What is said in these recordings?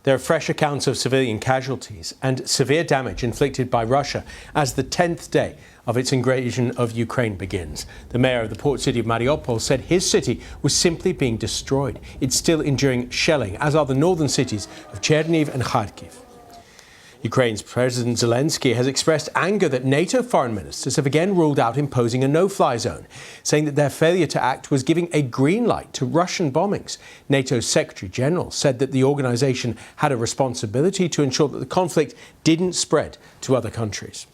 There are fresh accounts of civilian casualties and severe damage inflicted by Russia as the 10th day of its invasion of Ukraine begins. The mayor of the port city of Mariupol said his city was simply being destroyed. It's still enduring shelling, as are the northern cities of Chernihiv and Kharkiv. Ukraine's President Zelensky has expressed anger that NATO foreign ministers have again ruled out imposing a no-fly zone, saying that their failure to act was giving a green light to Russian bombings. NATO's Secretary General said that the organisation had a responsibility to ensure that the conflict didn't spread to other countries.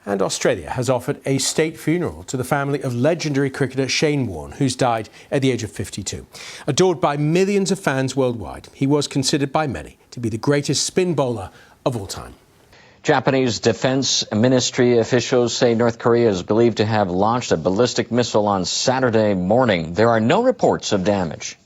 And Australia has offered a state funeral to the family of legendary cricketer Shane Warne, who's died at the age of 52. Adored by millions of fans worldwide, he was considered by many to be the greatest spin bowler of all time. Japanese Defense Ministry officials say North Korea is believed to have launched a ballistic missile on Saturday morning. There are no reports of damage.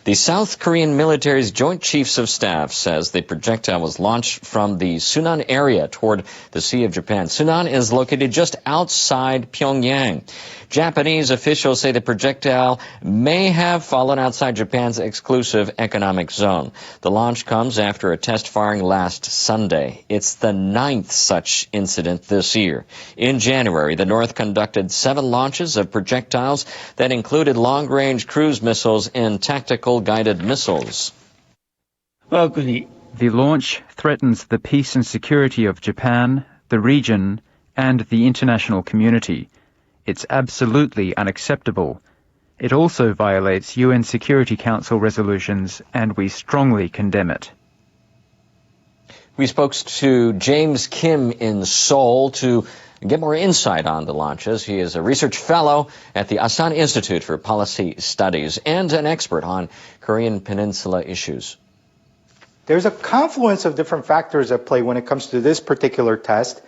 The South Korean military's Joint Chiefs of Staff says the projectile was launched from the Sunan area toward the Sea of Japan. Sunan is located just outside Pyongyang. Japanese officials say the projectile may have fallen outside Japan's exclusive economic zone. The launch comes after a test firing last Sunday. It's the 9th such incident this year. In January, the North conducted 7 launches of projectiles that included long-range cruise missiles and tactical guided missiles. The launch threatens the peace and security of Japan, the region, and the international community. It's absolutely unacceptable. It also violates UN Security Council resolutions, and we strongly condemn it. We spoke to James Kim in Seoul to get more insight on the launches. He is a research fellow at the Asan Institute for Policy Studies and an expert on Korean Peninsula issues. There's a confluence of different factors at play when it comes to this particular test.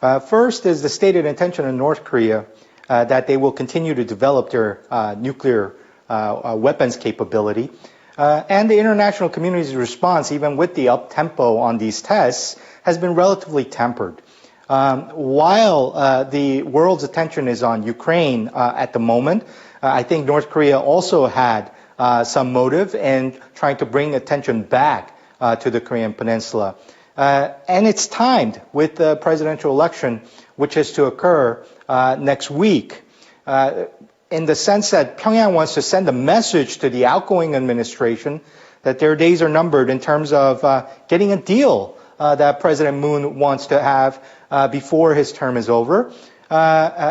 First is the stated intention of North Korea that they will continue to develop their nuclear weapons capability. And the international community's response, even with the up-tempo on these tests, has been relatively tempered. While the world's attention is on Ukraine at the moment, I think North Korea also had some motive in trying to bring attention back to the Korean Peninsula. And it's timed with the presidential election, which is to occur next week, in the sense that Pyongyang wants to send a message to the outgoing administration that their days are numbered in terms of getting a deal that President Moon wants to have before his term is over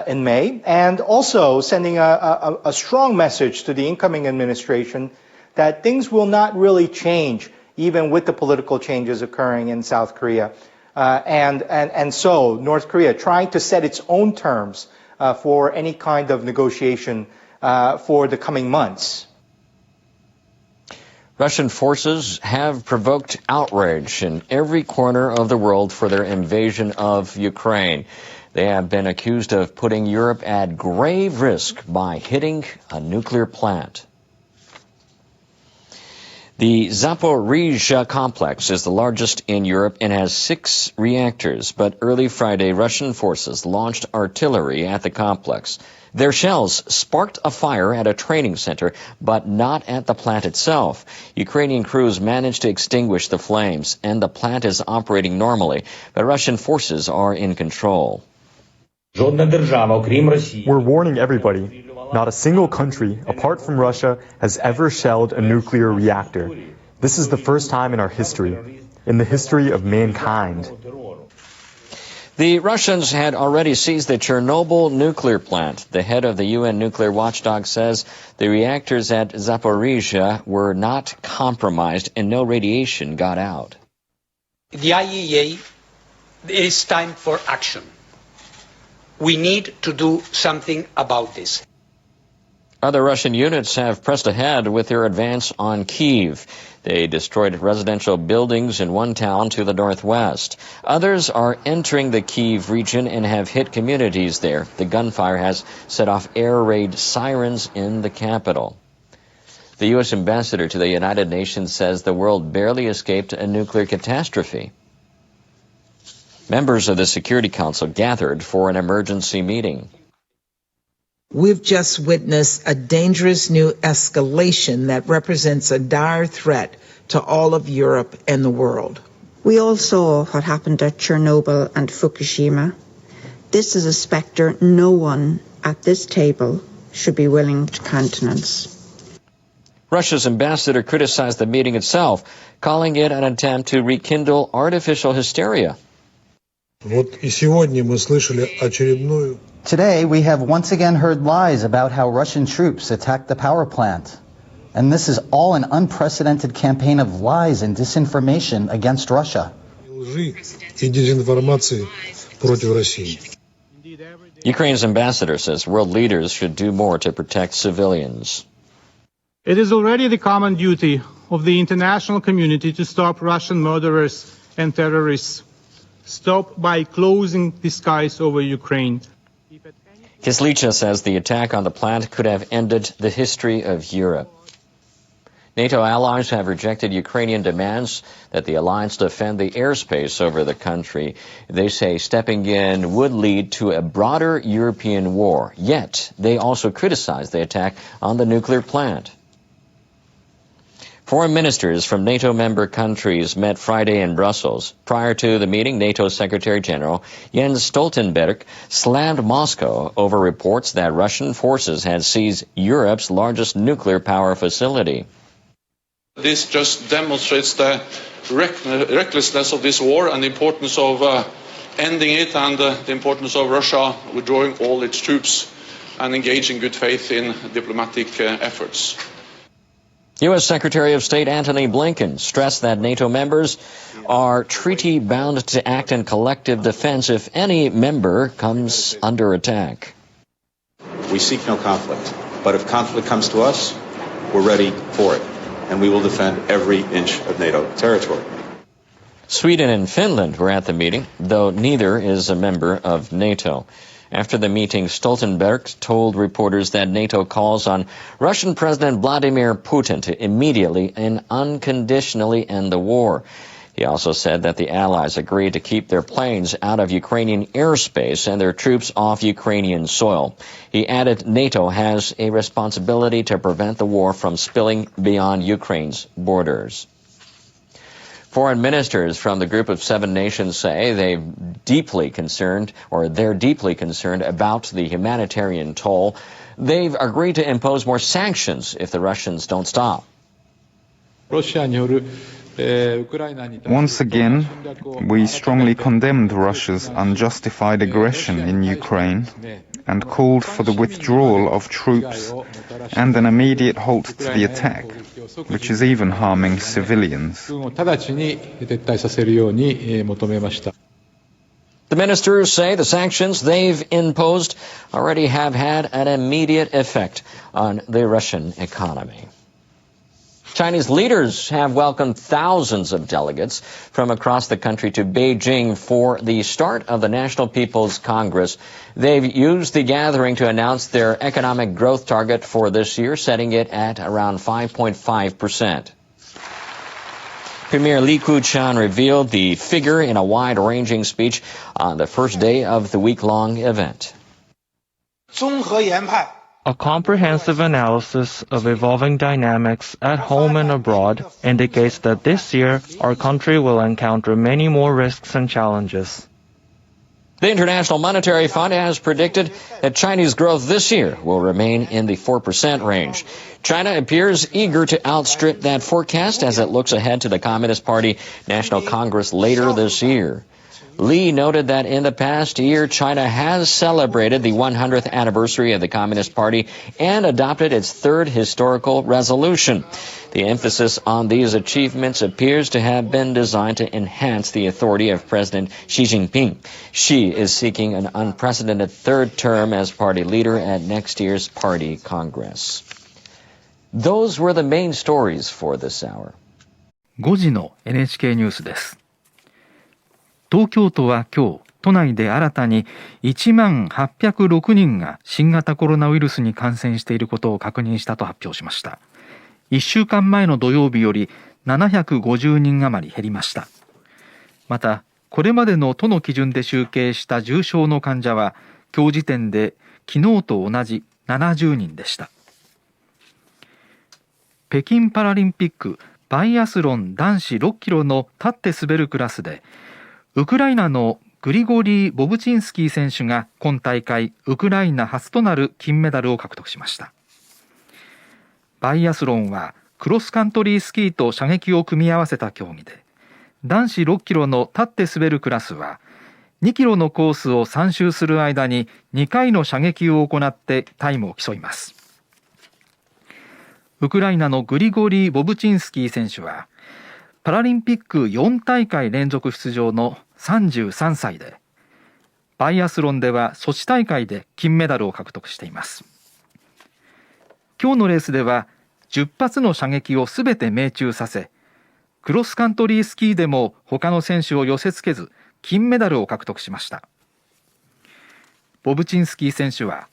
in May, and also sending a strong message to the incoming administration that things will not really change even with the political changes occurring in South Korea. And so North Korea trying to set its own terms for any kind of negotiation for the coming months. Russian forces have provoked outrage in every corner of the world for their invasion of Ukraine. They have been accused of putting Europe at grave risk by hitting a nuclear plant. The Zaporizhzhia complex is the largest in Europe and has 6 reactors, but early Friday, Russian forces launched artillery at the complex. Their shells sparked a fire at a training center, but not at the plant itself. Ukrainian crews managed to extinguish the flames, and the plant is operating normally, but Russian forces are in control. We're warning everybody. Not a single country, apart from Russia, has ever shelled a nuclear reactor. This is the first time in our history, in the history of mankind. The Russians had already seized the Chernobyl nuclear plant. The head of the UN nuclear watchdog says the reactors at Zaporizhzhia were not compromised and no radiation got out. The IAEA, it is time for action. We need to do something about this. Other Russian units have pressed ahead with their advance on Kyiv. They destroyed residential buildings in one town to the northwest. Others are entering the Kyiv region and have hit communities there. The gunfire has set off air raid sirens in the capital. The U.S. ambassador to the United Nations says the world barely escaped a nuclear catastrophe. Members of the Security Council gathered for an emergency meeting. We've just witnessed a dangerous new escalation that represents a dire threat to all of Europe and the world. We all saw what happened at Chernobyl and Fukushima. This is a spectre no one at this table should be willing to countenance. Russia's ambassador criticized the meeting itself, calling it an attempt to rekindle artificial hysteria. Today, we have once again heard lies about how Russian troops attacked the power plant. And this is all an unprecedented campaign of lies and disinformation against Russia. Ukraine's ambassador says world leaders should do more to protect civilians. It is already the common duty of the international community to stop Russian murderers and terrorists. Stop by closing the skies over Ukraine. Kislycha says the attack on the plant could have ended the history of Europe. NATO allies have rejected Ukrainian demands that the alliance defend the airspace over the country. They say stepping in would lead to a broader European war. Yet, they also criticize the attack on the nuclear plant. Foreign ministers from NATO member countries met Friday in Brussels. Prior to the meeting, NATO Secretary General Jens Stoltenberg slammed Moscow over reports that Russian forces had seized Europe's largest nuclear power facility. This just demonstrates the recklessness of this war and the importance of ending it, and the importance of Russia withdrawing all its troops and engaging in good faith in diplomatic efforts. U.S. Secretary of State Antony Blinken stressed that NATO members are treaty-bound to act in collective defense if any member comes under attack. We seek no conflict, but if conflict comes to us, we're ready for it, and we will defend every inch of NATO territory. Sweden and Finland were at the meeting, though neither is a member of NATO. After the meeting, Stoltenberg told reporters that NATO calls on Russian President Vladimir Putin to immediately and unconditionally end the war. He also said that the allies agreed to keep their planes out of Ukrainian airspace and their troops off Ukrainian soil. He added NATO has a responsibility to prevent the war from spilling beyond Ukraine's borders. Foreign ministers from the group of 7 nations say they're deeply concerned about the humanitarian toll. They've agreed to impose more sanctions if the Russians don't stop. Once again, we strongly condemned Russia's unjustified aggression in Ukraine and called for the withdrawal of troops and an immediate halt to the attack, which is even harming civilians. The ministers say the sanctions they've imposed already have had an immediate effect on the Russian economy. Chinese leaders have welcomed thousands of delegates from across the country to Beijing for the start of the National People's Congress. They've used the gathering to announce their economic growth target for this year, setting it at around 5.5%. Premier Li Keqiang revealed the figure in a wide-ranging speech on the first day of the week-long event. A comprehensive analysis of evolving dynamics at home and abroad indicates that this year our country will encounter many more risks and challenges. The International Monetary Fund has predicted that Chinese growth this year will remain in the 4% range. China appears eager to outstrip that forecast as it looks ahead to the Communist Party National Congress later this year. Li noted that in the past year, China has celebrated the 100th anniversary of the Communist Party and adopted its third historical resolution. The emphasis on these achievements appears to have been designed to enhance the authority of President Xi Jinping. Xi is seeking an unprecedented third term as party leader at next year's Party Congress. Those were the main stories for this hour. 5時の NHK ニュースです。東京都は今日、都内で新たに1806人が新型コロナウイルスに感染していることを確認したと発表しました。1週間前の土曜日より750人余り減りました。また、これまでの都の基準で集計した重症の患者は、今日時点で昨日と同じ70人でした。北京パラリンピックバイアスロン男子6キロの立って滑るクラスで、ウクライナのグリゴリー・ボブチンスキー選手が今大会ウクライナ初となる金メダルを獲得しました。バイアスロンはクロスカントリースキーと射撃を組み合わせた競技で、男子6キロの立って滑るクラスは2キロのコースを3周する間に2回の射撃を行ってタイムを競います。ウクライナのグリゴリー・ボブチンスキー選手はパラリンピック4大会連続出場の33歳で、バイアスロンではソチ大会で金メダルを獲得しています。今日のレースでは10発の射撃をすべて命中させ、クロスカントリースキーでも他の選手を寄せ付けず金メダルを獲得しました。ボブチンスキー選手は、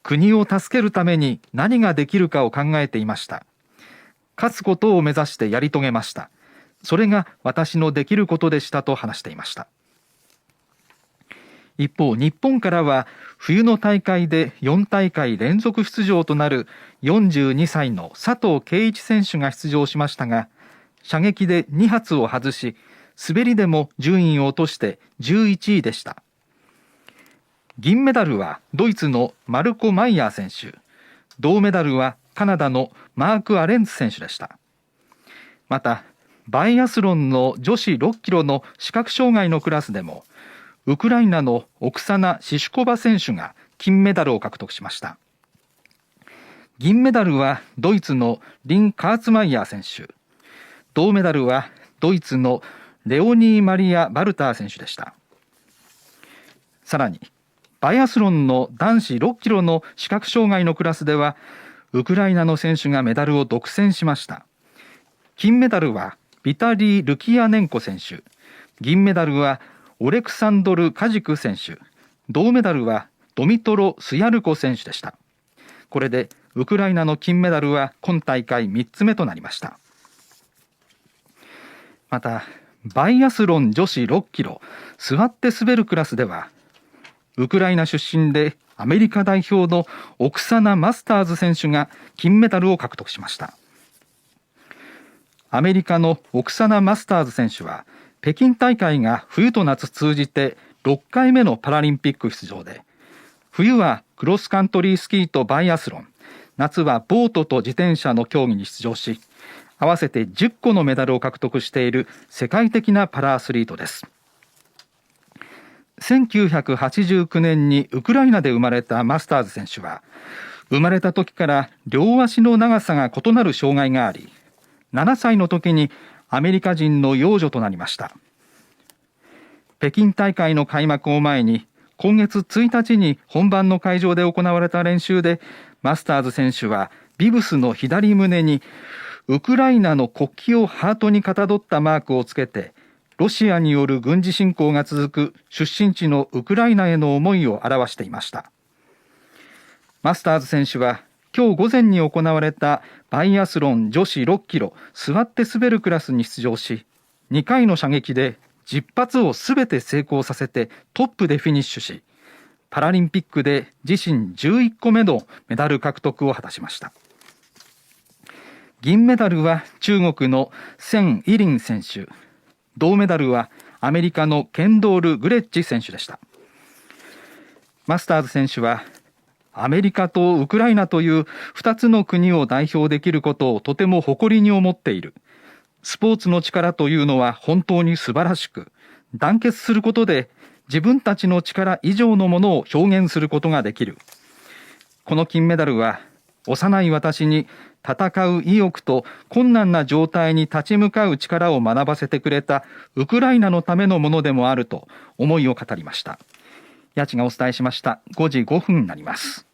国を助けるために何ができるかを考えていました。勝つことを目指してやり遂げました。それが私のできることでしたと話していました。一方、日本からは冬の大会で4大会連続出場となる42歳の佐藤圭一選手が出場しましたが、射撃で2発を外し、滑りでも順位を落として11位でした。銀メダルはドイツのマルコ・マイヤー選手、銅メダルはカナダのマーク・アレンツ選手でした。またバイアスロンの女子6キロの視覚障害のクラスでもウクライナのオクサナ・シシュコバ選手が金メダルを獲得しました。銀メダルはドイツのリン・カーツマイヤー選手、銅メダルはドイツのレオニー・マリア・バルター選手でした。さらにバイアスロンの男子6キロの視覚障害のクラスではウクライナの選手がメダルを独占しました。金メダルはビタリー・ルキヤネンコ選手、銀メダルはオレクサンドル・カジク選手、銅メダルはドミトロ・スヤルコ選手でした。これでウクライナの金メダルは今大会3つ目となりました。またバイアスロン女子6キロ座って滑るクラスではウクライナ出身でアメリカ代表のオクサナ・マスターズ選手が金メダルを獲得しました。アメリカのオクサナ・マスターズ選手は北京大会が冬と夏通じて6回目のパラリンピック出場で、冬はクロスカントリースキーとバイアスロン、夏はボートと自転車の競技に出場し、合わせて10個のメダルを獲得している世界的なパラアスリートです。1989年にウクライナで生まれたマスターズ選手は、生まれた時から両足の長さが異なる障害があり、7歳の時にアメリカ人の養女となりました。北京大会の開幕を前に、今月1日に本番の会場で行われた練習で、マスターズ選手はビブスの左胸にウクライナの国旗をハートにかたどったマークをつけて、ロシアによる軍事侵攻が続く出身地のウクライナへの思いを表していました。マスターズ選手は今日午前に行われたバイアスロン女子6キロ座って滑るクラスに出場し、2回の射撃で10発をすべて成功させてトップでフィニッシュし、パラリンピックで自身11個目のメダル獲得を果たしました。銀メダルは中国のセン・イリン選手、銅メダルはアメリカのケンドール・グレッチ選手でした。マスターズ選手はアメリカとウクライナという2つの国を代表できることをとても誇りに思っている。スポーツの力というのは本当に素晴らしく、団結することで自分たちの力以上のものを表現することができる。この金メダルは幼い私に戦う意欲と困難な状態に立ち向かう力を学ばせてくれたウクライナのためのものでもあると思いを語りました。八千がお伝えしました。5時5分になります。